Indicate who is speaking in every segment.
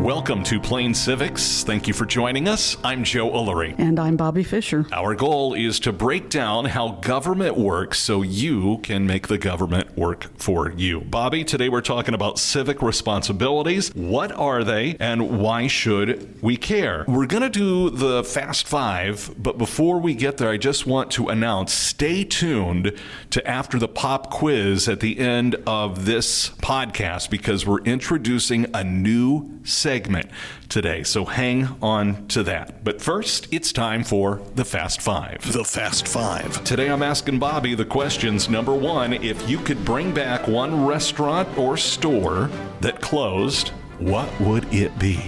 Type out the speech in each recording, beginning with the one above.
Speaker 1: Welcome to Plain Civics. Thank you for joining us. I'm Joe Ulery.
Speaker 2: And I'm Bobbi Fisher.
Speaker 1: Our goal is to break down how government works so you can make the government work for you. Bobbi, today we're talking about civic responsibilities. What are they and why should we care? We're going to do the Fast Five, but before we get there, I just want to announce, stay tuned to after the pop quiz at the end of this podcast because we're introducing a new segment today, so hang on to that. But first, it's time for the Fast Five. The Fast Five. Today I'm asking Bobbi the questions. Number one, if you could bring back one restaurant or store that closed, what would it be?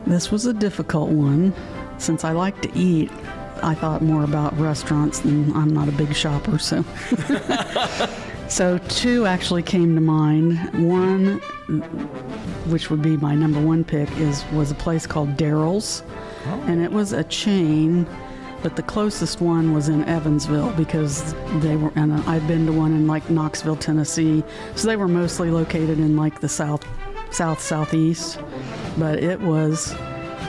Speaker 2: This was a difficult one. Since I like to eat, I thought more about restaurants than I'm not a big shopper, so. So two actually came to mind. One, which would be my number one pick, was a place called Daryl's. And it was a chain, but the closest one was in Evansville because they were, and I've been to one in like Knoxville, Tennessee. So they were mostly located in like the southeast, but it was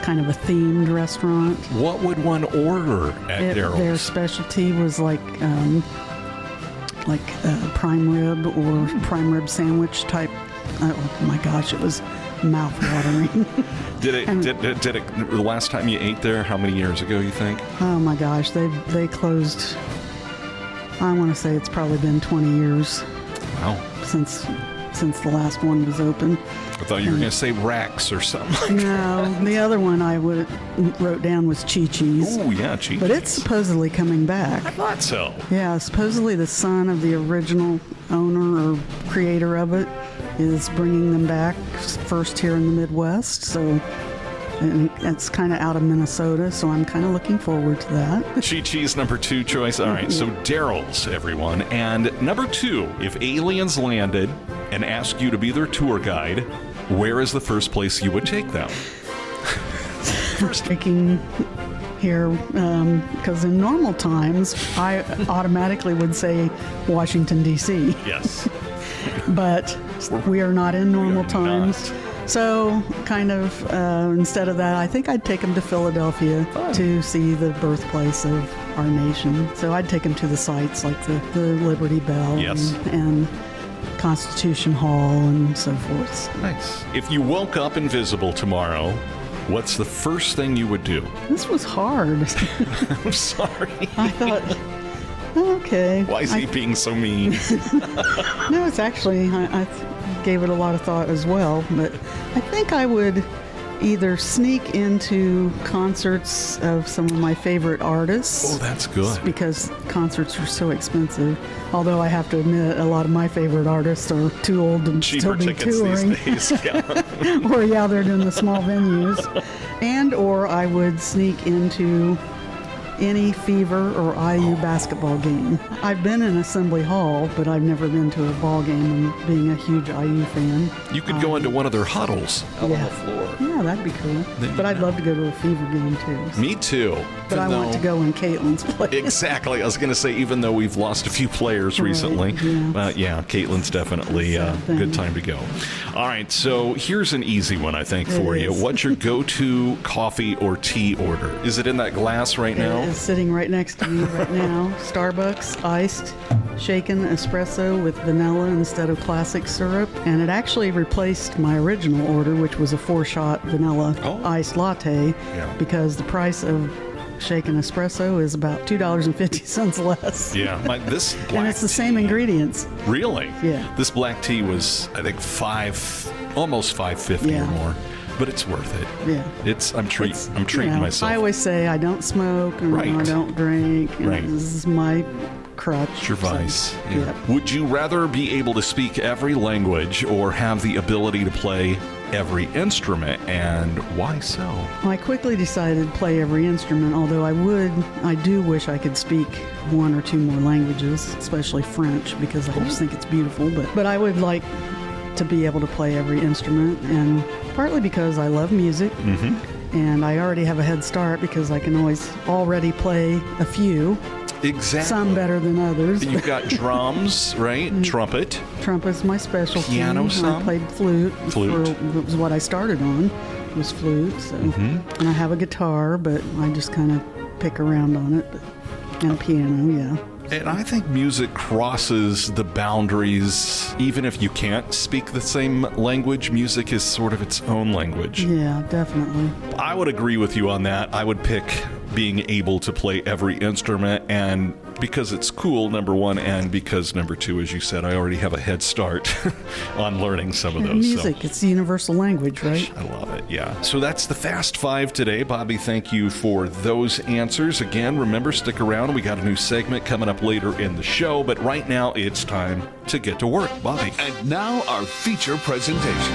Speaker 2: kind of a themed restaurant.
Speaker 1: What would one order at Daryl's?
Speaker 2: Their specialty was like prime rib or prime rib sandwich type. Oh my gosh, it was mouth-watering.
Speaker 1: Did it the last time you ate there, how many years ago you think?
Speaker 2: Oh my gosh, they closed, I want to say it's probably been 20 years.
Speaker 1: Wow.
Speaker 2: Since the last one was open.
Speaker 1: I thought you were going to say Rex or something.
Speaker 2: No, the other one I wrote down was Chi-Chi's.
Speaker 1: Oh, yeah, Chi-Chi's.
Speaker 2: But it's supposedly coming back.
Speaker 1: I thought so.
Speaker 2: Yeah, supposedly the son of the original owner or creator of it is bringing them back first here in the Midwest. So and it's kind of out of Minnesota, so I'm kind of looking forward to that.
Speaker 1: Chi-Chi's number two choice. All right, so Daryl's, everyone. And number two, if aliens landed and asked you to be their tour guide, where is the first place you would take them?
Speaker 2: First taking here, because in normal times, I automatically would say Washington, D.C.
Speaker 1: Yes.
Speaker 2: But we are not in normal times.
Speaker 1: Not.
Speaker 2: So, kind of, instead of that, I think I'd take them to Philadelphia to see the birthplace of our nation. So I'd take them to the sites like the Liberty Bell and Constitution Hall and so forth.
Speaker 1: Nice. If you woke up invisible tomorrow, what's the first thing you would do?
Speaker 2: This was hard.
Speaker 1: I'm sorry.
Speaker 2: I thought, okay.
Speaker 1: Why is he being so mean?
Speaker 2: No, it's actually, I gave it a lot of thought as well, but I think I would either sneak into concerts of some of my favorite artists.
Speaker 1: Oh, that's good.
Speaker 2: Because concerts are so expensive. Although I have to admit, a lot of my favorite artists are too old to still be touring.
Speaker 1: These days, yeah.
Speaker 2: Or they're doing the small venues. And or I would sneak into any Fever or IU basketball game. I've been in Assembly Hall, but I've never been to a ball game, and being a huge IU fan.
Speaker 1: You could go into one of their huddles out on the floor.
Speaker 2: Yeah, that'd be cool. But I'd love to go to a Fever game too.
Speaker 1: Me too.
Speaker 2: But I want to go in Caitlin's place.
Speaker 1: Exactly. I was going to say, even though we've lost a few players recently, Caitlin's definitely a good time to go. All right, so here's an easy one, I think, for you. What's your go-to coffee or tea order? Is it in that glass right now?
Speaker 2: It is sitting right next to me right now. Starbucks iced shaken espresso with vanilla instead of classic syrup. And it actually replaced my original order, which was a 4-shot vanilla iced latte, because the price of shaken espresso is about $2.50 less.
Speaker 1: Yeah, this black
Speaker 2: and it's the same ingredients.
Speaker 1: Really?
Speaker 2: Yeah.
Speaker 1: This black tea was, I think, almost $5.50 or more. But it's worth it.
Speaker 2: Yeah.
Speaker 1: I'm treating myself.
Speaker 2: I always say I don't smoke and I don't drink. And this is my crutch.
Speaker 1: It's your vice.
Speaker 2: Yeah.
Speaker 1: Would you rather be able to speak every language or have the ability to play every instrument, and why so?
Speaker 2: I quickly decided to play every instrument, although I do wish I could speak one or two more languages, especially French, because I just think it's beautiful. But I would like to be able to play every instrument, and partly because I love music, and I already have a head start because I can already play a few.
Speaker 1: Exactly.
Speaker 2: Some better than others.
Speaker 1: You've got drums, right? Trumpet.
Speaker 2: Trumpet's my specialty.
Speaker 1: Piano some?
Speaker 2: I played flute.
Speaker 1: Flute.
Speaker 2: It was what I started on, was flute. So. And I have a guitar, but I just kind of pick around on it. And a piano, yeah.
Speaker 1: And I think music crosses the boundaries. Even if you can't speak the same language, music is sort of its own language.
Speaker 2: Yeah, definitely.
Speaker 1: I would agree with you on that. I would pick being able to play every instrument, and because it's cool, number one, and because number two, as you said, I already have a head start on learning some of those.
Speaker 2: Music, it's the universal language, right?
Speaker 1: I love it, yeah. So that's the Fast Five today. Bobbi, thank you for those answers. Again, remember, stick around. We got a new segment coming up later in the show, but right now it's time to get to work. Bobbi.
Speaker 3: And now our feature presentation.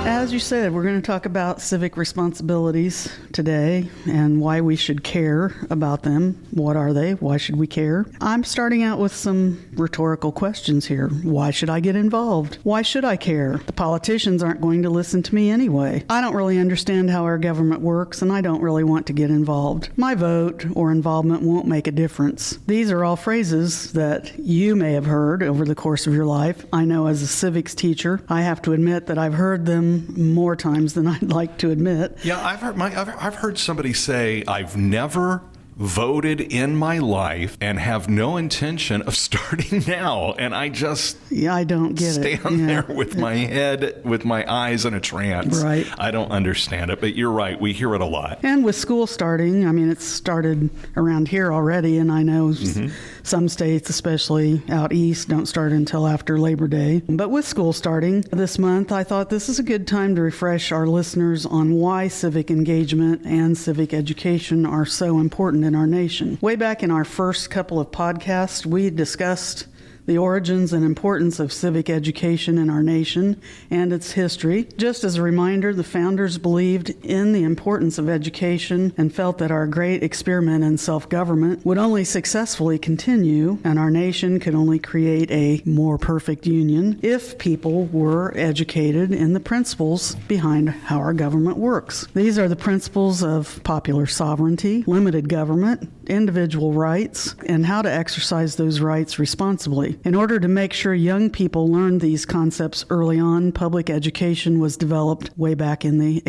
Speaker 2: As you said, we're going to talk about civic responsibilities today and why we should care about them. What are they? Why should we care? I'm starting out with some rhetorical questions here. Why should I get involved? Why should I care? The politicians aren't going to listen to me anyway. I don't really understand how our government works, and I don't really want to get involved. My vote or involvement won't make a difference. These are all phrases that you may have heard over the course of your life. I know as a civics teacher, I have to admit that I've heard them more times than I'd like to admit.
Speaker 1: Yeah, I've heard somebody say, I've never voted in my life and have no intention of starting now. And I just
Speaker 2: I don't get
Speaker 1: stand there with my head, with my eyes in a trance.
Speaker 2: Right.
Speaker 1: I don't understand it, but you're right. We hear it a lot.
Speaker 2: And with school starting, I mean, it's started around here already, and I know some states, especially out east, don't start until after Labor Day. But with school starting this month, I thought this is a good time to refresh our listeners on why civic engagement and civic education are so important in our nation. Way back in our first couple of podcasts, we discussed the origins and importance of civic education in our nation and its history. Just as a reminder, the founders believed in the importance of education and felt that our great experiment in self-government would only successfully continue, and our nation could only create a more perfect union if people were educated in the principles behind how our government works. These are the principles of popular sovereignty, limited government, individual rights, and how to exercise those rights responsibly. In order to make sure young people learned these concepts early on, public education was developed way back in the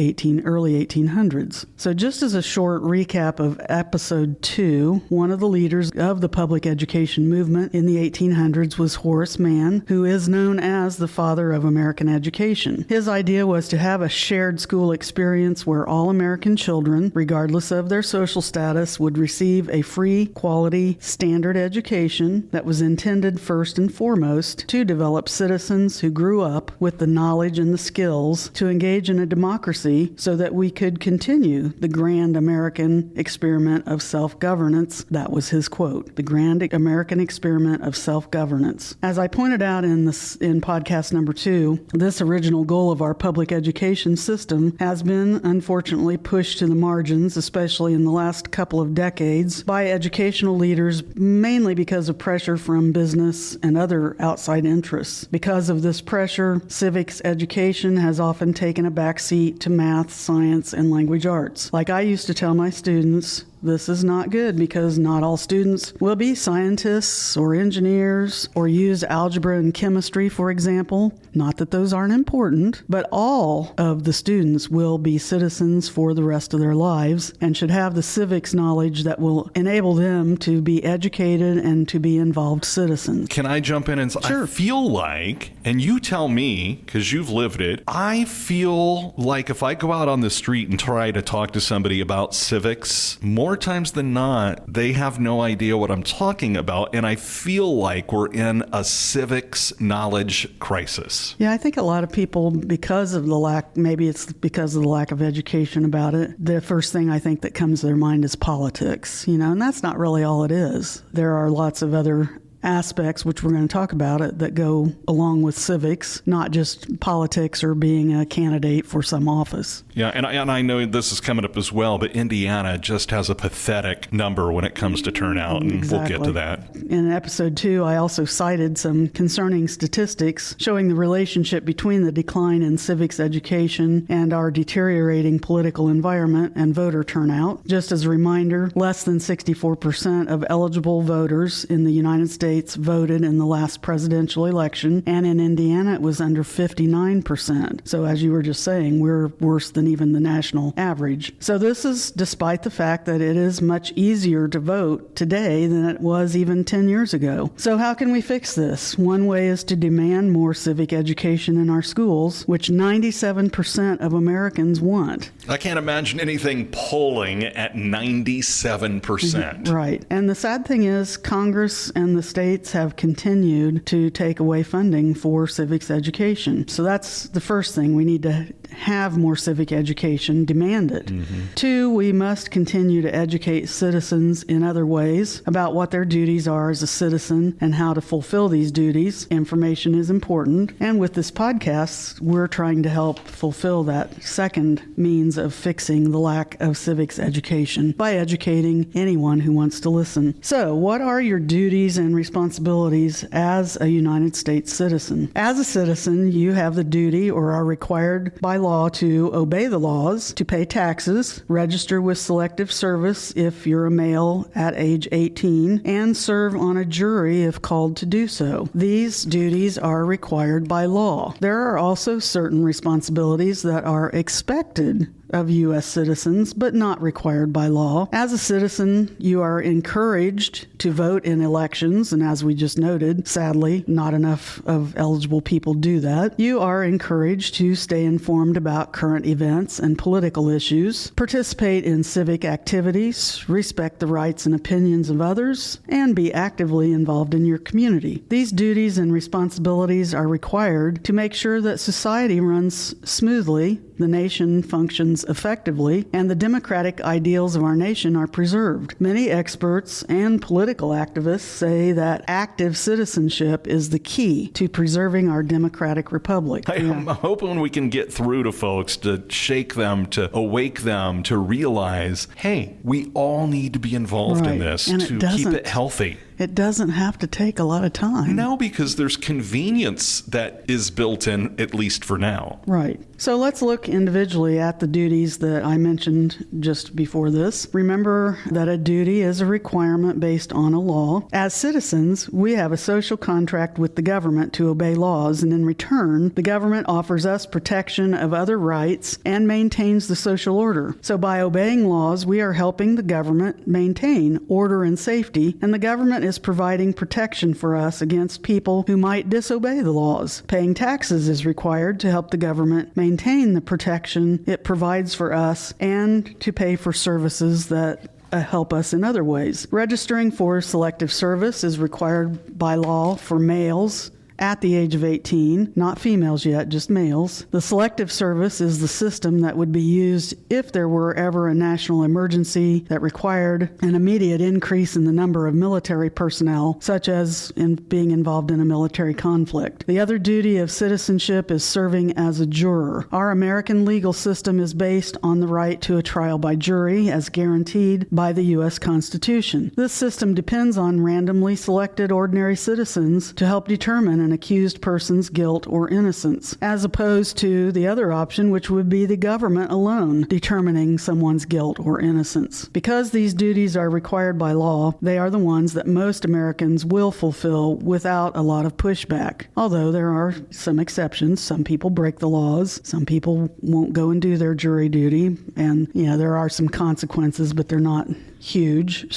Speaker 2: early 1800s. So just as a short recap of episode 2, one of the leaders of the public education movement in the 1800s was Horace Mann, who is known as the father of American education. His idea was to have a shared school experience where all American children, regardless of their social status, would receive a free, quality, standard education that was intended first and foremost to develop citizens who grew up with the knowledge and the skills to engage in a democracy so that we could continue the grand American experiment of self-governance. That was his quote, the grand American experiment of self-governance. As I pointed out in podcast number 2, this original goal of our public education system has been unfortunately pushed to the margins, especially in the last couple of decades, by educational leaders, mainly because of pressure from business and other outside interests. Because of this pressure, civics education has often taken a backseat to math, science, and language arts. Like I used to tell my students, this is not good because not all students will be scientists or engineers or use algebra and chemistry, for example. Not that those aren't important, but all of the students will be citizens for the rest of their lives and should have the civics knowledge that will enable them to be educated and to be involved citizens.
Speaker 1: Can I jump in and say,
Speaker 2: Sure.
Speaker 1: I feel like, and you tell me, because you've lived it, I feel like if I go out on the street and try to talk to somebody about civics, more times than not, they have no idea what I'm talking about, and I feel like we're in a civics knowledge crisis.
Speaker 2: Yeah, I think a lot of people, because of the lack, maybe it's because of the lack of education about it, the first thing I think that comes to their mind is politics, and that's not really all it is. There are lots of other aspects, which we're going to talk about it, that go along with civics, not just politics or being a candidate for some office.
Speaker 1: Yeah, and I know this is coming up as well, but Indiana just has a pathetic number when it comes to turnout, and
Speaker 2: Exactly.
Speaker 1: we'll get to that.
Speaker 2: In episode 2, I also cited some concerning statistics showing the relationship between the decline in civics education and our deteriorating political environment and voter turnout. Just as a reminder, less than 64% of eligible voters in the United States voted in the last presidential election, and in Indiana it was under 59%. So as you were just saying, we're worse than even the national average. So this is despite the fact that it is much easier to vote today than it was even 10 years ago. So how can we fix this? One way is to demand more civic education in our schools, which 97% of Americans want.
Speaker 1: I can't imagine anything polling at 97%.
Speaker 2: Right. And the sad thing is Congress and the states have continued to take away funding for civics education. So that's the first thing. We need to have more civic education, demand it. 2, we must continue to educate citizens in other ways about what their duties are as a citizen and how to fulfill these duties. Information is important. And with this podcast, we're trying to help fulfill that second means of fixing the lack of civics education by educating anyone who wants to listen. So, what are your duties and responsibilities as a United States citizen? As a citizen, you have the duty or are required by law to obey the laws, to pay taxes, register with Selective Service if you're a male at age 18, and serve on a jury if called to do so. These duties are required by law. There are also certain responsibilities that are expected of U.S. citizens, but not required by law. As a citizen, you are encouraged to vote in elections, and as we just noted, sadly, not enough of eligible people do that. You are encouraged to stay informed about current events and political issues, participate in civic activities, respect the rights and opinions of others, and be actively involved in your community. These duties and responsibilities are required to make sure that society runs smoothly, the nation functions effectively, and the democratic ideals of our nation are preserved. Many experts and political activists say that active citizenship is the key to preserving our democratic republic.
Speaker 1: I'm hoping we can get through to folks, to shake them, to awake them, to realize, hey, we all need to be involved in this
Speaker 2: And
Speaker 1: to keep it healthy.
Speaker 2: It doesn't have to take a lot of time.
Speaker 1: No, because there's convenience that is built in, at least for now.
Speaker 2: Right. So let's look individually at the duties that I mentioned just before this. Remember that a duty is a requirement based on a law. As citizens, we have a social contract with the government to obey laws, and in return, the government offers us protection of other rights and maintains the social order. So by obeying laws, we are helping the government maintain order and safety, and the government is providing protection for us against people who might disobey the laws. Paying taxes is required to help the government maintain the protection it provides for us and to pay for services that help us in other ways. Registering for Selective Service is required by law for males at the age of 18, not females yet, just males. The Selective Service is the system that would be used if there were ever a national emergency that required an immediate increase in the number of military personnel, such as in being involved in a military conflict. The other duty of citizenship is serving as a juror. Our American legal system is based on the right to a trial by jury as guaranteed by the U.S. Constitution. This system depends on randomly selected ordinary citizens to help determine an accused person's guilt or innocence, as opposed to the other option, which would be the government alone determining someone's guilt or innocence. Because these duties are required by law, they are the ones that most Americans will fulfill without a lot of pushback. Although there are some exceptions. Some people break the laws. Some people won't go and do their jury duty. And, there are some consequences, but they're not huge.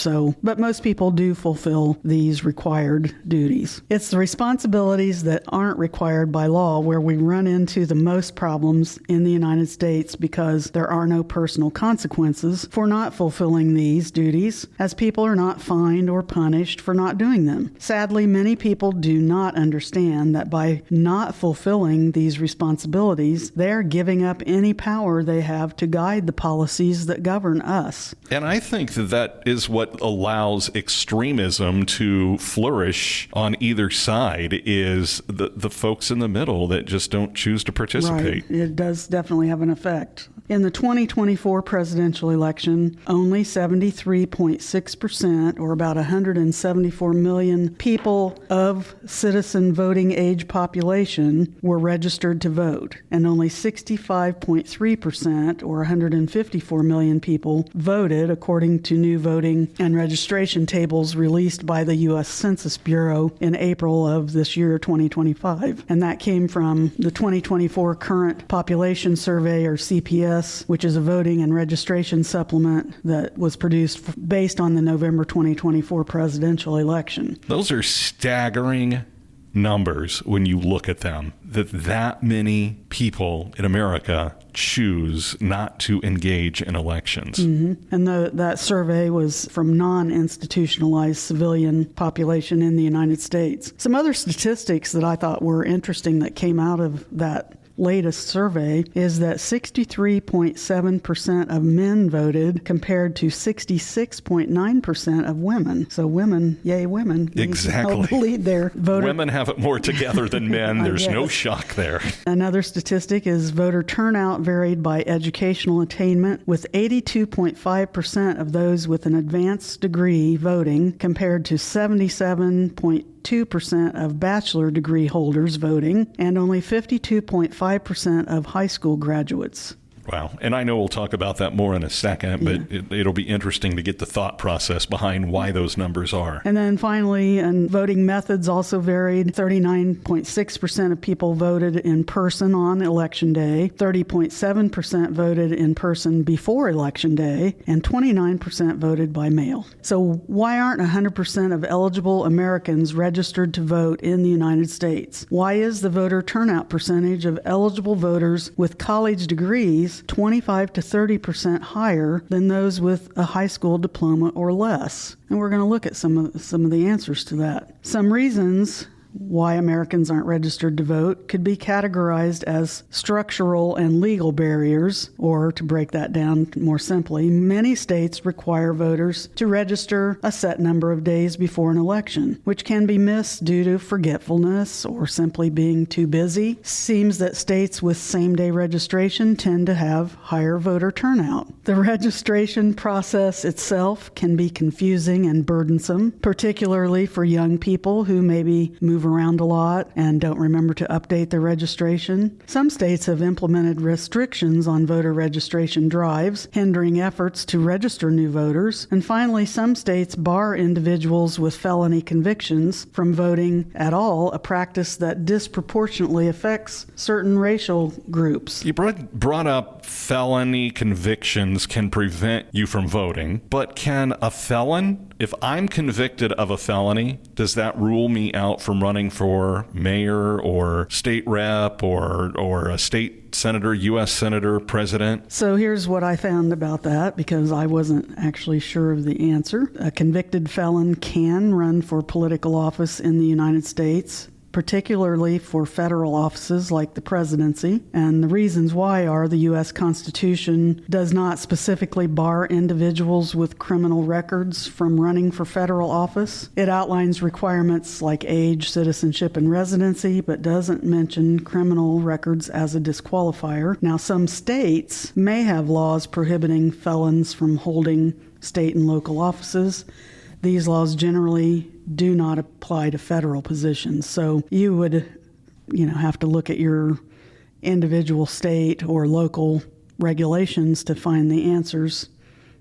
Speaker 2: But most people do fulfill these required duties. It's the responsibilities that aren't required by law where we run into the most problems in the United States because there are no personal consequences for not fulfilling these duties, as people are not fined or punished for not doing them. Sadly, many people do not understand that by not fulfilling these responsibilities, they're giving up any power they have to guide the policies that govern us.
Speaker 1: And I think that that is what allows extremism to flourish on either side, is the folks in the middle that just don't choose to participate.
Speaker 2: Right. It does definitely have an effect. In the 2024 presidential election, only 73.6%, or about 174 million people of citizen voting age population, were registered to vote, and only 65.3%, or 154 million people, voted according to new voting and registration tables released by the U.S. Census Bureau in April of this year, 2025. And that came from the 2024 Current Population Survey, or CPS, which is a voting and registration supplement that was produced based on the November 2024 presidential election.
Speaker 1: Those are staggering numbers when you look at them, that many people in America choose not to engage in elections.
Speaker 2: Mm-hmm. And that survey was from non-institutionalized civilian population in the United States. Some other statistics that I thought were interesting that came out of that latest survey is that 63.7% of men voted compared to 66.9% of women. So women, yay women.
Speaker 1: Exactly.
Speaker 2: Lead their voter.
Speaker 1: Women have it more together than men. There's no shock there.
Speaker 2: Another statistic is voter turnout varied by educational attainment, with 82.5% of those with an advanced degree voting compared to 77.2% of bachelor degree holders voting and only 52.5% of high school graduates.
Speaker 1: Wow. And I know we'll talk about that more in a second, but it'll be interesting to get the thought process behind why those numbers are.
Speaker 2: And then finally, and voting methods also varied. 39.6% of people voted in person on Election Day, 30.7% voted in person before Election Day, and 29% voted by mail. So why aren't 100% of eligible Americans registered to vote in the United States? Why is the voter turnout percentage of eligible voters with college degrees 25 to 30% higher than those with a high school diploma or less? And we're going to look at some of the answers to that. Some reasons why Americans aren't registered to vote could be categorized as structural and legal barriers, or to break that down more simply, many states require voters to register a set number of days before an election, which can be missed due to forgetfulness or simply being too busy. Seems that states with same-day registration tend to have higher voter turnout. The registration process itself can be confusing and burdensome, particularly for young people who maybe move around a lot and don't remember to update their registration. Some states have implemented restrictions on voter registration drives, hindering efforts to register new voters. And finally, some states bar individuals with felony convictions from voting at all, a practice that disproportionately affects certain racial groups.
Speaker 1: You brought up felony convictions can prevent you from voting, but can a felon, if I'm convicted of a felony, does that rule me out from running for mayor or state rep or a state senator, U.S. senator, president?
Speaker 2: So here's what I found about that, because I wasn't actually sure of the answer. A convicted felon can run for political office in the United States, particularly for federal offices like the presidency. And the reasons why are the U.S. Constitution does not specifically bar individuals with criminal records from running for federal office. It outlines requirements like age, citizenship, and residency, but doesn't mention criminal records as a disqualifier. Now, some states may have laws prohibiting felons from holding state and local offices. These laws generally do not apply to federal positions. So you would, have to look at your individual state or local regulations to find the answers,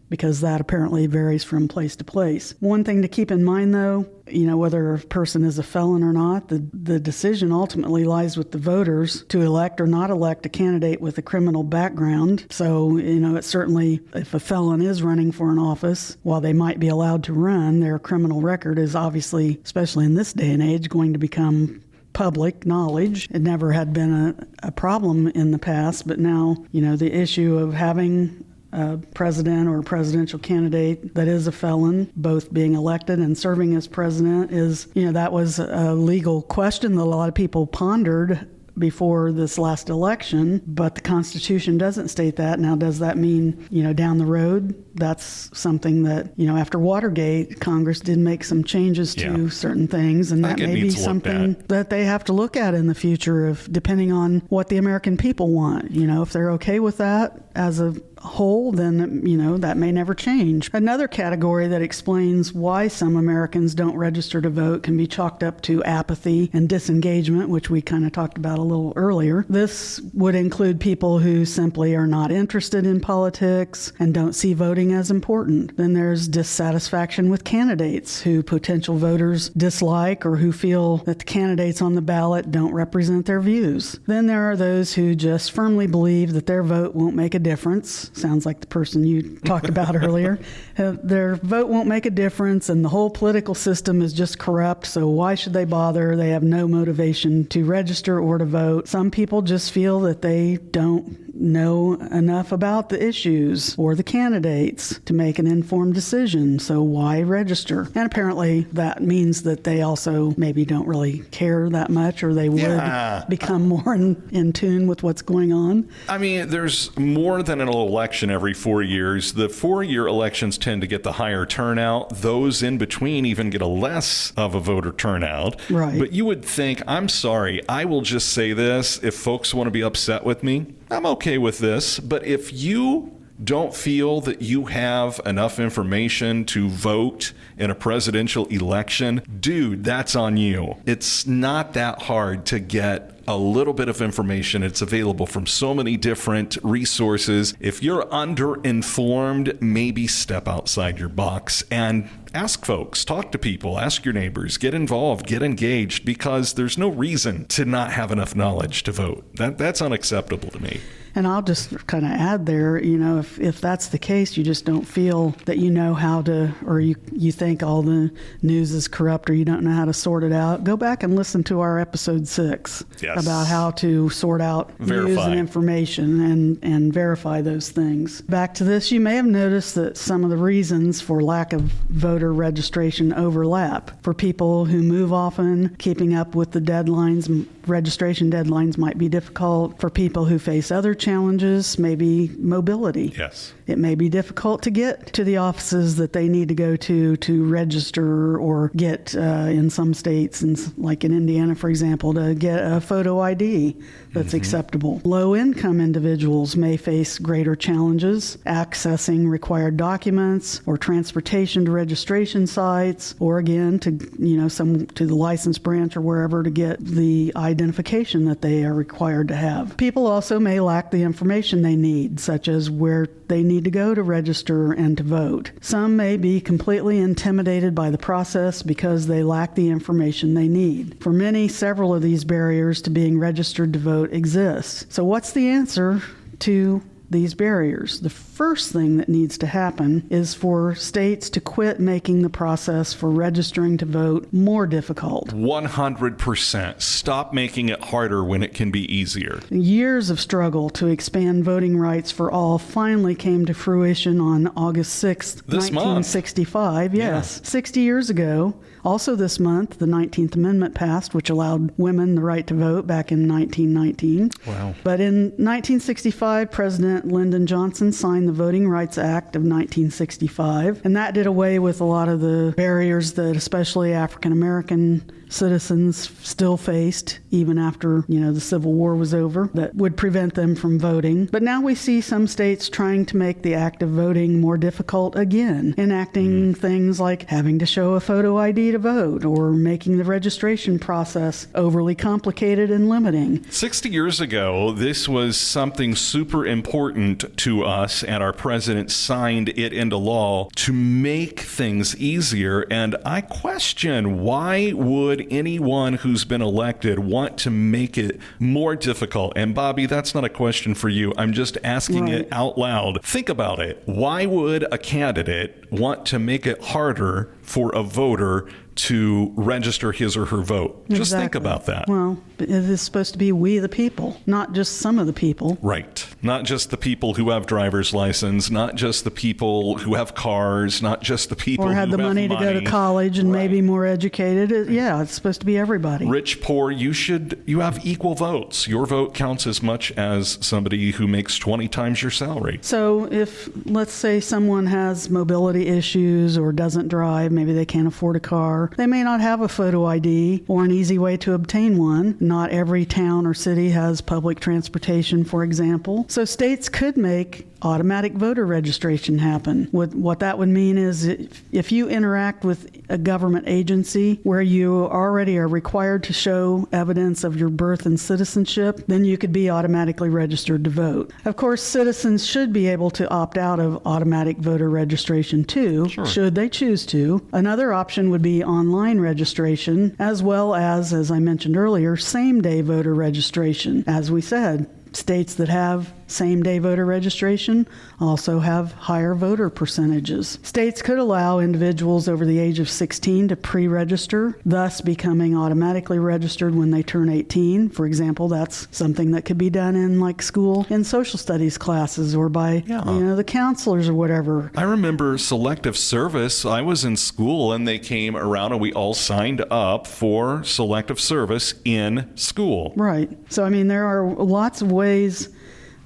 Speaker 2: because that apparently varies from place to place. One thing to keep in mind, though, whether a person is a felon or not, the decision ultimately lies with the voters to elect or not elect a candidate with a criminal background. So, it's certainly, if a felon is running for an office, while they might be allowed to run, their criminal record is obviously, especially in this day and age, going to become public knowledge. It never had been a problem in the past, but now, the issue of having a president or a presidential candidate that is a felon, both being elected and serving as president, is, that was a legal question that a lot of people pondered before this last election, but the Constitution doesn't state that. Now, does that mean, down the road, that's something that, after Watergate, Congress did make some changes to certain things, and that may be something that they have to look at in the future, depending on what the American people want. If they're okay with that as a whole, then, that may never change. Another category that explains why some Americans don't register to vote can be chalked up to apathy and disengagement, which we kind of talked about a little earlier. This would include people who simply are not interested in politics and don't see voting as important. Then there's dissatisfaction with candidates who potential voters dislike or who feel that the candidates on the ballot don't represent their views. Then there are those who just firmly believe that their vote won't make a difference. Sounds like the person you talked about earlier. Their vote won't make a difference, and the whole political system is just corrupt, so why should they bother? They have no motivation to register or to vote. Some people just feel that they don't know enough about the issues or the candidates to make an informed decision, so why register? And apparently that means that they also maybe don't really care that much, or they would become more in tune with what's going on.
Speaker 1: I mean, there's more than an election every 4 years. The 4-year elections tend to get the higher turnout. Those in between even get a less of a voter turnout.
Speaker 2: Right.
Speaker 1: But you would think, I'm sorry, I will just say this, if folks want to be upset with me, I'm okay with this. But if you don't feel that you have enough information to vote in a presidential election, dude, that's on you. It's not that hard to get a little bit of information. It's available from so many different resources. If you're underinformed, maybe step outside your box and ask folks, talk to people, ask your neighbors, get involved, get engaged, because there's no reason to not have enough knowledge to vote. That's unacceptable to me.
Speaker 2: And I'll just kind of add there, if that's the case, you just don't feel that you know how to, or you think all the news is corrupt, or you don't know how to sort it out, go back and listen to our episode 6 about how to sort out news and information and verify those things. Back to this, you may have noticed that some of the reasons for lack of voter registration overlap. For people who move often, keeping up with the deadlines, registration deadlines might be difficult. For people who face other challenges, maybe mobility.
Speaker 1: Yes.
Speaker 2: It may be difficult to get to the offices that they need to go to register, or get in some states, and like in Indiana, for example, to get a photo ID that's acceptable. Low-income individuals may face greater challenges accessing required documents or transportation to registration sites, or again to to the license branch or wherever to get the identification that they are required to have. People also may lack the information they need, such as where they need to go to register and to vote. Some may be completely intimidated by the process because they lack the information they need. For many, several of these barriers to being registered to vote exist. So what's the answer to these barriers? The first thing that needs to happen is for states to quit making the process for registering to vote more difficult.
Speaker 1: 100%. Stop making it harder when it can be easier.
Speaker 2: Years of struggle to expand voting rights for all finally came to fruition on August 6th, 1965. Yes, 60 years ago. Also this month, the 19th Amendment passed, which allowed women the right to vote back in 1919.
Speaker 1: Wow.
Speaker 2: But in 1965, President Lyndon Johnson signed the Voting Rights Act of 1965, and that did away with a lot of the barriers that especially African American citizens still faced even after, the Civil War was over, that would prevent them from voting. But now we see some states trying to make the act of voting more difficult again, enacting things like having to show a photo ID to vote, or making the registration process overly complicated and limiting.
Speaker 1: 60 years ago, this was something super important to us, and our president signed it into law to make things easier. And I question, why would anyone who's been elected want to make it more difficult? And Bobbi, that's not a question for you. I'm just asking it out loud. Think about it. Why would a candidate want to make it harder for a voter to register his or her vote. Just think about that.
Speaker 2: Well, it is supposed to be we the people, not just some of the people.
Speaker 1: Right. Not just the people who have driver's license, not just the people who have cars, not just the people
Speaker 2: or
Speaker 1: who
Speaker 2: had the money to go to college and maybe more educated. It's supposed to be everybody.
Speaker 1: Rich, poor, you have equal votes. Your vote counts as much as somebody who makes 20 times your salary.
Speaker 2: So if, let's say, someone has mobility issues or doesn't drive, maybe they can't afford a car, they may not have a photo ID or an easy way to obtain one. Not every town or city has public transportation, for example. So states could make automatic voter registration happen. What that would mean is if you interact with a government agency where you already are required to show evidence of your birth and citizenship, then you could be automatically registered to vote. Of course, citizens should be able to opt out of automatic voter registration too, should they choose to. Another option would be online registration, as well as I mentioned earlier, same-day voter registration. As we said, states that have same-day voter registration also have higher voter percentages. States could allow individuals over the age of 16 to pre-register, thus becoming automatically registered when they turn 18. For example, that's something that could be done in like school in social studies classes or by the counselors or whatever.
Speaker 1: I remember selective service. I was in school and they came around and we all signed up for selective service in school.
Speaker 2: Right. So, I mean, there are lots of ways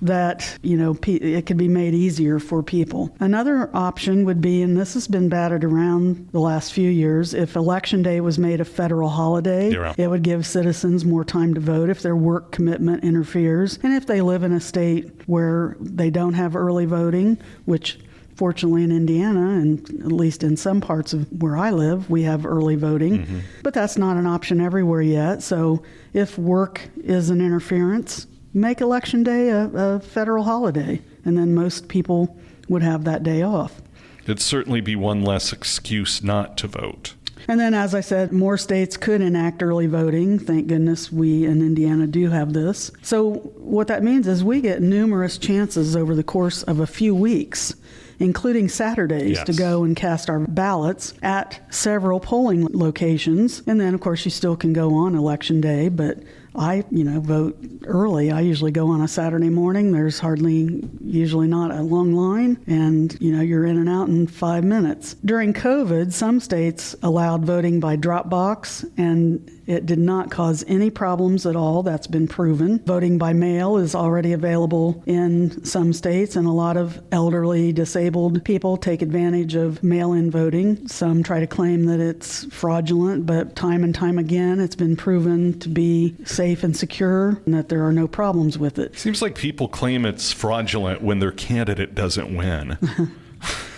Speaker 2: that, it could be made easier for people. Another option would be, and this has been batted around the last few years, if Election Day was made a federal holiday, it would give citizens more time to vote if their work commitment interferes. And if they live in a state where they don't have early voting, which fortunately in Indiana, and at least in some parts of where I live, we have early voting. Mm-hmm. But that's not an option everywhere yet. So if work is an interference, make Election Day a federal holiday, and then most people would have that day off.
Speaker 1: It'd certainly be one less excuse not to vote.
Speaker 2: And then, as I said, more states could enact early voting. Thank goodness we in Indiana do have this. So what that means is we get numerous chances over the course of a few weeks, including Saturdays, to go and cast our ballots at several polling locations. And then, of course, you still can go on Election Day, but I, vote early. I usually go on a Saturday morning. There's usually not a long line, and, you're in and out in 5 minutes. During COVID, some states allowed voting by drop box, and it did not cause any problems at all. That's been proven. Voting by mail is already available in some states, and a lot of elderly, disabled people take advantage of mail-in voting. Some try to claim that it's fraudulent, but time and time again, it's been proven to be safe and secure and that there are no problems with it.
Speaker 1: Seems like people claim it's fraudulent when their candidate doesn't win.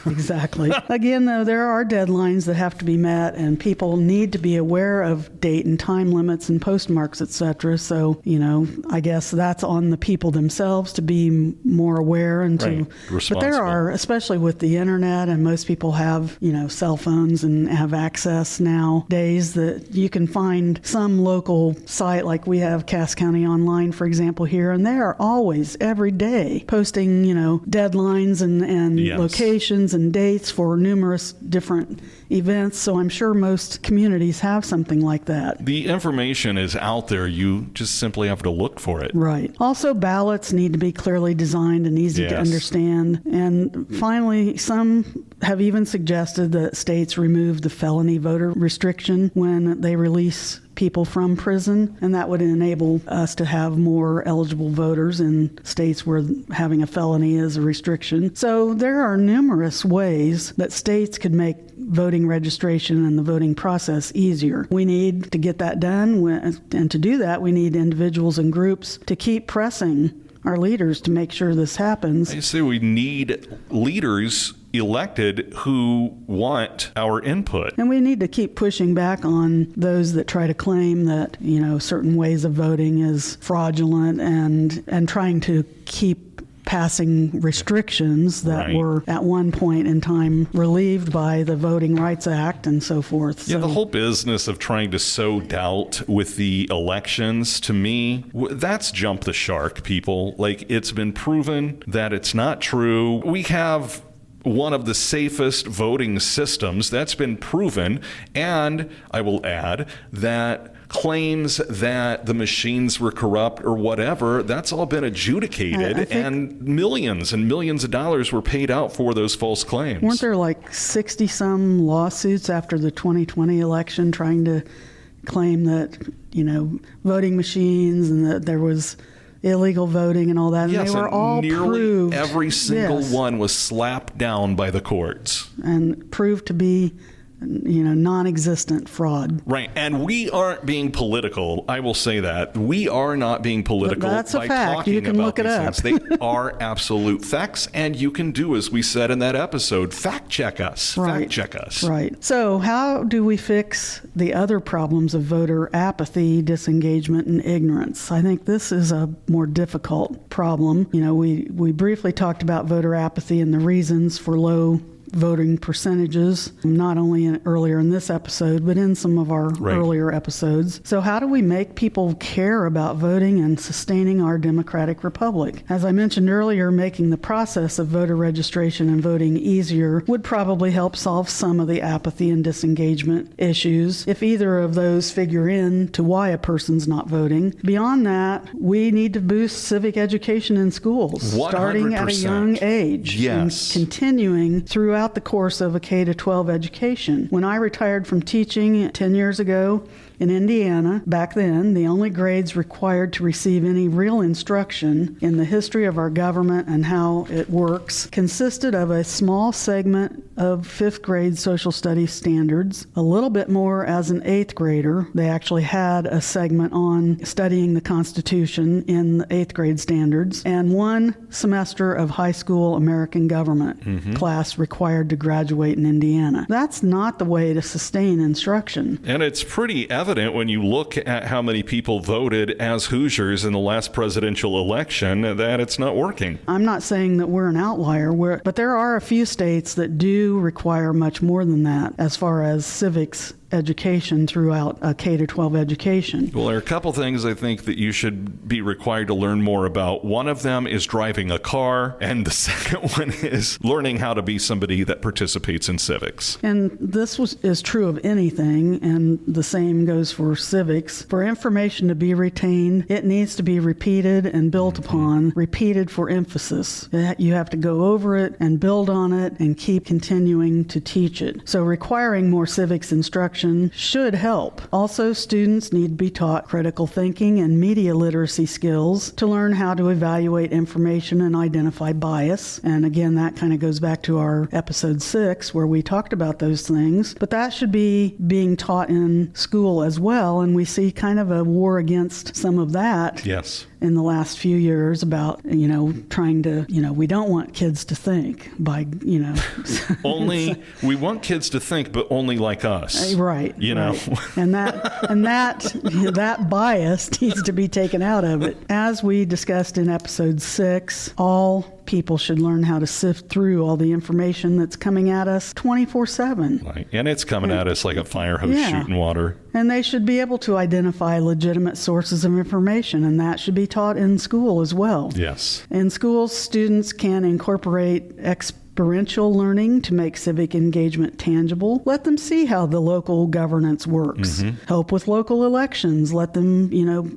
Speaker 2: Exactly. Again, though, there are deadlines that have to be met, and people need to be aware of date and time limits and postmarks, etc. So, I guess that's on the people themselves to be more aware and to. But there are, especially with the internet, and most people have, cell phones and have access nowadays, that you can find some local site like we have Cass County Online, for example, here, and they are always, every day, posting, deadlines and locations and dates for numerous different events. So I'm sure most communities have something like that.
Speaker 1: The information is out there. You just simply have to look for it.
Speaker 2: Right. Also, ballots need to be clearly designed and easy to understand. And finally, some have even suggested that states remove the felony voter restriction when they release people from prison, and that would enable us to have more eligible voters in states where having a felony is a restriction. So there are numerous ways that states could make voting registration and the voting process easier. We need to get that done, and to do that, we need individuals and groups to keep pressing our leaders to make sure this happens.
Speaker 1: I say we need leaders elected who want our input.
Speaker 2: And we need to keep pushing back on those that try to claim that, certain ways of voting is fraudulent and trying to keep passing restrictions that were at one point in time relieved by the Voting Rights Act and so forth.
Speaker 1: Yeah, the whole business of trying to sow doubt with the elections, to me, that's jump the shark, people. Like, it's been proven that it's not true. We have one of the safest voting systems. That's been proven. And I will add that claims that the machines were corrupt or whatever, that's all been adjudicated, and millions of dollars were paid out for those false claims.
Speaker 2: Weren't there like 60-some lawsuits after the 2020 election trying to claim that, voting machines and that there was illegal voting and all that? And
Speaker 1: yes,
Speaker 2: they were all
Speaker 1: nearly
Speaker 2: proved.
Speaker 1: Every single one was slapped down by the courts.
Speaker 2: And proved to be non-existent fraud.
Speaker 1: Right. And we aren't being political. I will say that. We are not being political
Speaker 2: That's a
Speaker 1: by
Speaker 2: fact.
Speaker 1: talking
Speaker 2: You can
Speaker 1: about
Speaker 2: look it
Speaker 1: these
Speaker 2: up.
Speaker 1: things. They are absolute facts. And you can do, as we said in that episode, fact check us.
Speaker 2: Right.
Speaker 1: Fact check us.
Speaker 2: Right. So how do we fix the other problems of voter apathy, disengagement, and ignorance? I think this is a more difficult problem. We briefly talked about voter apathy and the reasons for low voting percentages, not only earlier in this episode, but in some of our earlier episodes. So how do we make people care about voting and sustaining our democratic republic? As I mentioned earlier, making the process of voter registration and voting easier would probably help solve some of the apathy and disengagement issues, if either of those figure in to why a person's not voting. Beyond that, we need to boost civic education in schools,
Speaker 1: 100%.
Speaker 2: starting at a young age,
Speaker 1: Yes.
Speaker 2: and continuing throughout the course of a K-12 education. When I retired from teaching 10 years ago in Indiana, back then, the only grades required to receive any real instruction in the history of our government and how it works consisted of a small segment of fifth grade social studies standards, a little bit more as an eighth grader. They actually had a segment on studying the Constitution in the eighth grade standards, and one semester of high school American government class required to graduate in Indiana. That's not the way to sustain instruction.
Speaker 1: And it's pretty evident when you look at how many people voted as Hoosiers in the last presidential election that it's not working.
Speaker 2: I'm not saying that we're an outlier, but there are a few states that do require much more than that as far as civics education throughout a K-12 education.
Speaker 1: Well, there are a couple things I think that you should be required to learn more about. One of them is driving a car, and the second one is learning how to be somebody that participates in civics.
Speaker 2: And this is true of anything, and the same goes for civics. For information to be retained, it needs to be repeated and built upon, repeated for emphasis. You have to go over it and build on it and keep continuing to teach it. So requiring more civics instruction should help. Also, students need to be taught critical thinking and media literacy skills to learn how to evaluate information and identify bias. And again, that kind of goes back to our episode 6 where we talked about those things. But that should be being taught in school as well. And we see kind of a war against some of that.
Speaker 1: Yes.
Speaker 2: In the last few years about, trying to, we don't want kids to think by,
Speaker 1: Only, we want kids to think, but only like us.
Speaker 2: Right.
Speaker 1: Right.
Speaker 2: And that bias needs to be taken out of it. As we discussed in episode 6, all people should learn how to sift through all the information that's coming at us 24/7.
Speaker 1: Right. And it's coming at us like a fire hose shooting water.
Speaker 2: And they should be able to identify legitimate sources of information, and that should be taught in school as well.
Speaker 1: Yes.
Speaker 2: In schools, students can incorporate experiential learning to make civic engagement tangible. Let them see how the local governance works. Help with local elections. Let them,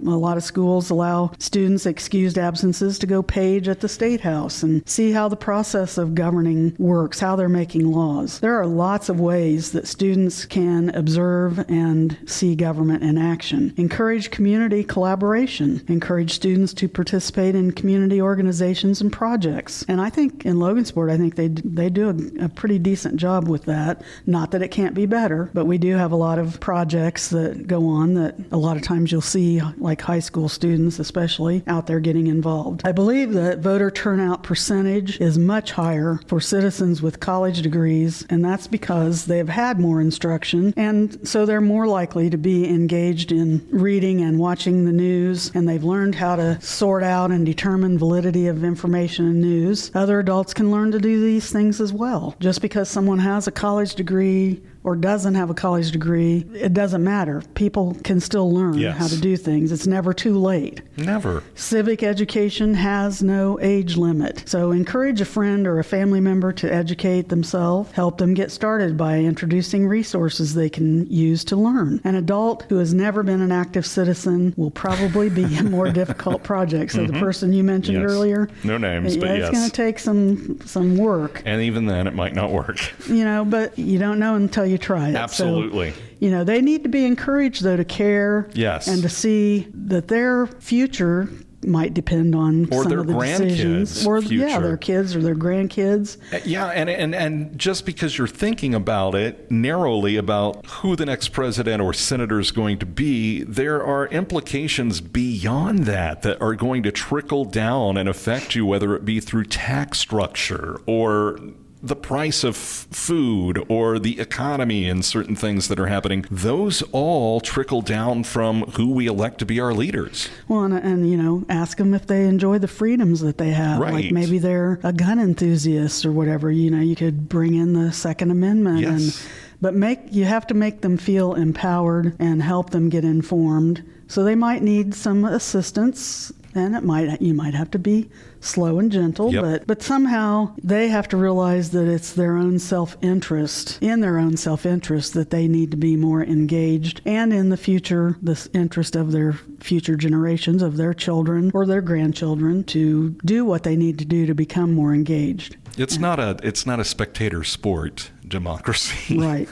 Speaker 2: a lot of schools allow students excused absences to go page at the State House and see how the process of governing works, how they're making laws. There are lots of ways that students can observe and see government in action. Encourage community collaboration. Encourage students to participate in community organizations and projects. And I think in Logansport, they do a pretty decent job with that. Not that it can't be better, but we do have a lot of projects that go on that a lot of times you'll see, like high school students especially, out there getting involved. I believe that voter turnout percentage is much higher for citizens with college degrees, and that's because they've had more instruction, and so they're more likely to be engaged in reading and watching the news, and they've learned how to sort out and determine validity of information and news. Other adults can learn to do these things as well. Just because someone has a college degree or doesn't have a college degree, it doesn't matter. People can still learn
Speaker 1: Yes.
Speaker 2: how to do things. It's never too late.
Speaker 1: Never.
Speaker 2: Civic education has no age limit. So encourage a friend or a family member to educate themselves. Help them get started by introducing resources they can use to learn. An adult who has never been an active citizen will probably be a more difficult project. So the person you mentioned
Speaker 1: Yes.
Speaker 2: earlier,
Speaker 1: No names, but
Speaker 2: it's
Speaker 1: yes.
Speaker 2: going to take some work.
Speaker 1: And even then, it might not work.
Speaker 2: But you don't know until you try it.
Speaker 1: Absolutely.
Speaker 2: So, they need to be encouraged, though, to care
Speaker 1: Yes.
Speaker 2: and to see that their future might depend on
Speaker 1: Or
Speaker 2: some
Speaker 1: their
Speaker 2: of the decisions.
Speaker 1: grandkids'
Speaker 2: Or,
Speaker 1: future.
Speaker 2: their kids or their grandkids.
Speaker 1: Yeah, and just because you're thinking about it narrowly about who the next president or senator is going to be, there are implications beyond that are going to trickle down and affect you, whether it be through tax structure or the price of food or the economy and certain things that are happening. Those all trickle down from who we elect to be our leaders.
Speaker 2: Well, and ask them if they enjoy the freedoms that they have.
Speaker 1: Right.
Speaker 2: Like maybe they're a gun enthusiast or whatever. You could bring in the Second Amendment.
Speaker 1: Yes.
Speaker 2: But you have to make them feel empowered and help them get informed. So they might need some assistance, and you might have to be slow and gentle,
Speaker 1: Yep.
Speaker 2: but somehow they have to realize that it's their own self-interest, that they need to be more engaged, and in the future, the interest of their future generations, of their children or their grandchildren, to do what they need to do to become more engaged.
Speaker 1: It's not a spectator sport, democracy.
Speaker 2: Right.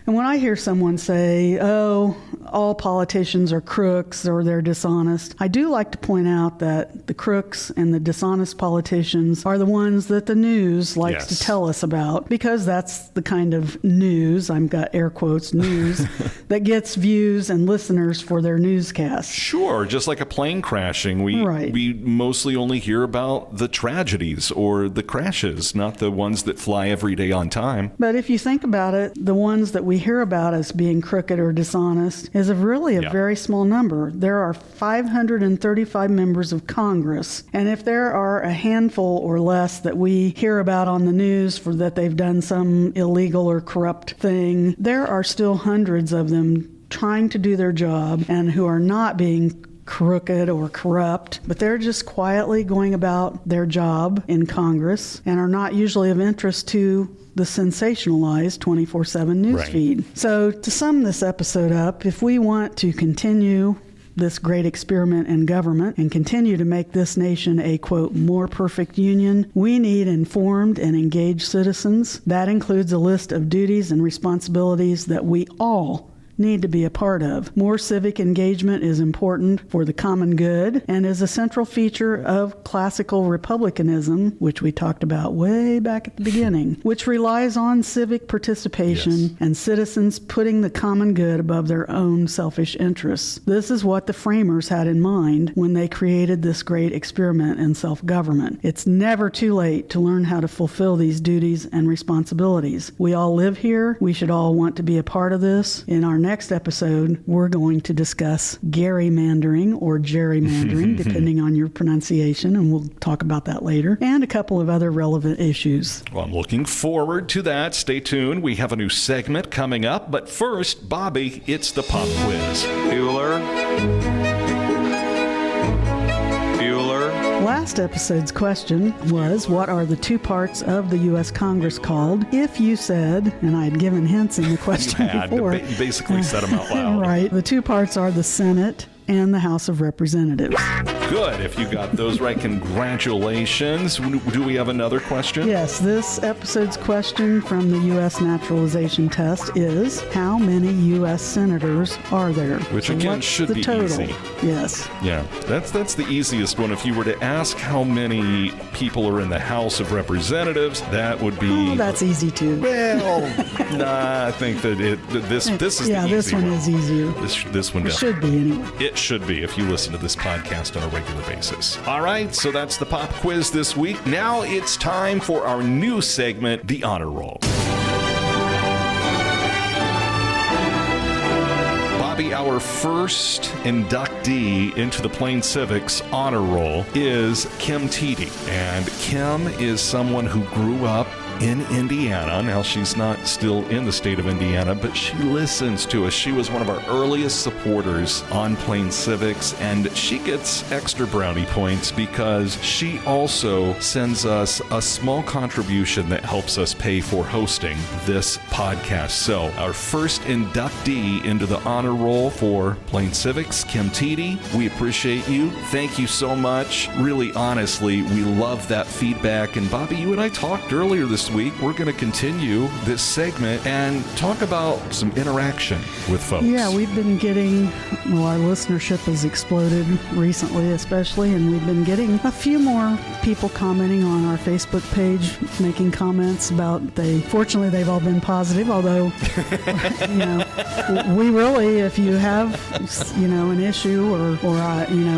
Speaker 2: And when I hear someone say, oh, all politicians are crooks or they're dishonest, I do like to point out that the crooks and the dishonest politicians are the ones that the news likes
Speaker 1: Yes.
Speaker 2: to tell us about, because that's the kind of news, I've got air quotes, news, that gets views and listeners for their newscasts.
Speaker 1: Sure, just like a plane crashing, we mostly only hear about the tragedies or the crashes, not the ones that fly every day on time.
Speaker 2: But if you think about it, the ones that we hear about as being crooked or dishonest is really a very small number. There are 535 members of Congress, and if there are a handful or less that we hear about on the news for that they've done some illegal or corrupt thing, there are still hundreds of them trying to do their job and who are not being crooked or corrupt, but they're just quietly going about their job in Congress and are not usually of interest to the sensationalized 24/7 news
Speaker 1: Right.
Speaker 2: feed. So to sum this episode up, if we want to continue this great experiment in government and continue to make this nation a, quote, more perfect union, we need informed and engaged citizens. That includes a list of duties and responsibilities that we all need to be a part of. More civic engagement is important for the common good and is a central feature of classical republicanism, which we talked about way back at the beginning, which relies on civic participation and citizens putting the common good above their own selfish interests. This is what the framers had in mind when they created this great experiment in self-government. It's never too late to learn how to fulfill these duties and responsibilities. We all live here. We should all want to be a part of this. In our next episode, we're going to discuss gerrymandering or gerrymandering, depending on your pronunciation, and we'll talk about that later, and a couple of other relevant issues.
Speaker 1: Well, I'm looking forward to that. Stay tuned. We have a new segment coming up. But first, Bobby, it's the pop quiz.
Speaker 2: Last episode's question was, what are the two parts of the U.S. Congress called? If you said, and I had given hints in the question before.
Speaker 1: Basically said them out loud.
Speaker 2: Right. The two parts are the Senate and the House of Representatives.
Speaker 1: Good. If you got those right, congratulations. Do we have another question?
Speaker 2: Yes, this episode's question from the U.S. naturalization test is, how many U.S. senators are there?
Speaker 1: Which
Speaker 2: So
Speaker 1: again
Speaker 2: what's
Speaker 1: should
Speaker 2: the
Speaker 1: be
Speaker 2: total?
Speaker 1: easy.
Speaker 2: Yes.
Speaker 1: Yeah, that's the easiest one. If you were to ask how many people are in the House of Representatives, that would be...
Speaker 2: Oh, that's easy too.
Speaker 1: Well, nah, I think that this is the easy one.
Speaker 2: Yeah, this one is easier.
Speaker 1: This one
Speaker 2: It
Speaker 1: does.
Speaker 2: should be anyway.
Speaker 1: It should be if you listen to this podcast on a regular basis. All right, so that's the pop quiz this week. Now it's time for our new segment, The Honor Roll. Bobby, our first inductee into the Plain Civic's honor roll is Kim Teedy. And Kim is someone who grew up in Indiana. Now, she's not still in the state of Indiana, but she listens to us. She was one of our earliest supporters on Plain Civics, and she gets extra brownie points because she also sends us a small contribution that helps us pay for hosting this podcast. So, our first inductee into the honor roll for Plain Civics, Kim Teedy, we appreciate you. Thank you so much. Really, honestly, we love that feedback. And Bobbi, you and I talked earlier this week. We're going to continue this segment and talk about some interaction with folks.
Speaker 2: Yeah, we've been getting, our listenership has exploded recently, especially, and we've been getting a few more people commenting on our Facebook page, making comments about fortunately, they've all been positive, although, we really, if you have, an issue or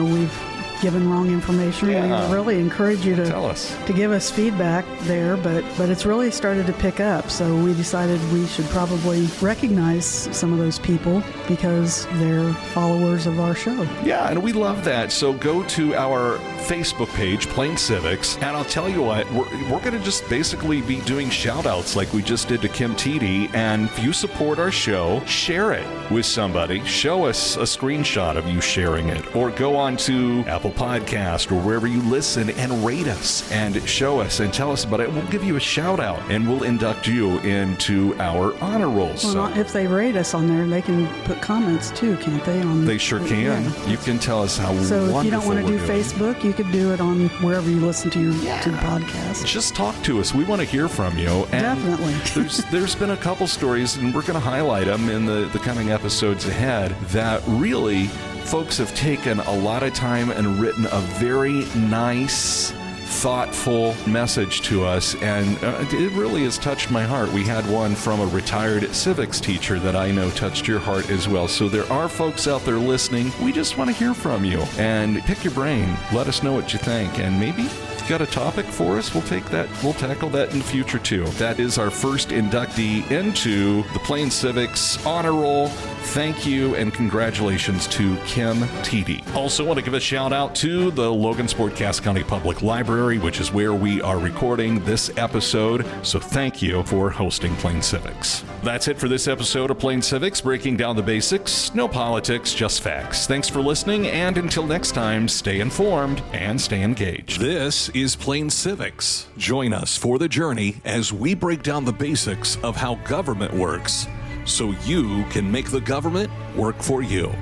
Speaker 2: we've given wrong information, we really encourage you to
Speaker 1: tell us,
Speaker 2: to give us feedback there, but it's really started to pick up, so we decided we should probably recognize some of those people because they're followers of our show.
Speaker 1: Yeah, and we love that. So go to our Facebook page, Plain Civics, and I'll tell you what, we're going to just basically be doing shout-outs like we just did to Kim Teedy, and if you support our show, share it with somebody. Show us a screenshot of you sharing it, or go on to Apple Podcast or wherever you listen and rate us and show us and tell us about it. We'll give you a shout-out, and we'll induct you into our honor rolls.
Speaker 2: Well, if they rate us on there, they can put comments too, can't they?
Speaker 1: They sure can. Yeah. You can tell us how wonderful we're doing. So if you don't want to do Facebook, you could do it on wherever you listen to your to the podcast. Just talk to us. We want to hear from you. And
Speaker 2: definitely.
Speaker 1: there's been a couple stories, and we're going to highlight them in the coming episodes ahead, that really folks have taken a lot of time and written a very nice, thoughtful message to us, and it really has touched my heart. We had one from a retired civics teacher that I know touched your heart as well. So there are folks out there listening. We just want to hear from you and pick your brain. Let us know what you think, and maybe if you got a topic for us, we'll tackle that in the future too. That is our first inductee into the Plain Civics honor roll. Thank you and congratulations to Kim Teedy. Also want to give a shout out to the Logansport Cass County Public Library, which is where we are recording this episode. So thank you for hosting Plain Civics. That's it for this episode of Plain Civics, breaking down the basics. No politics, just facts. Thanks for listening, and until next time, stay informed and stay engaged.
Speaker 3: This is Plain Civics. Join us for the journey as we break down the basics of how government works, so you can make the government work for you.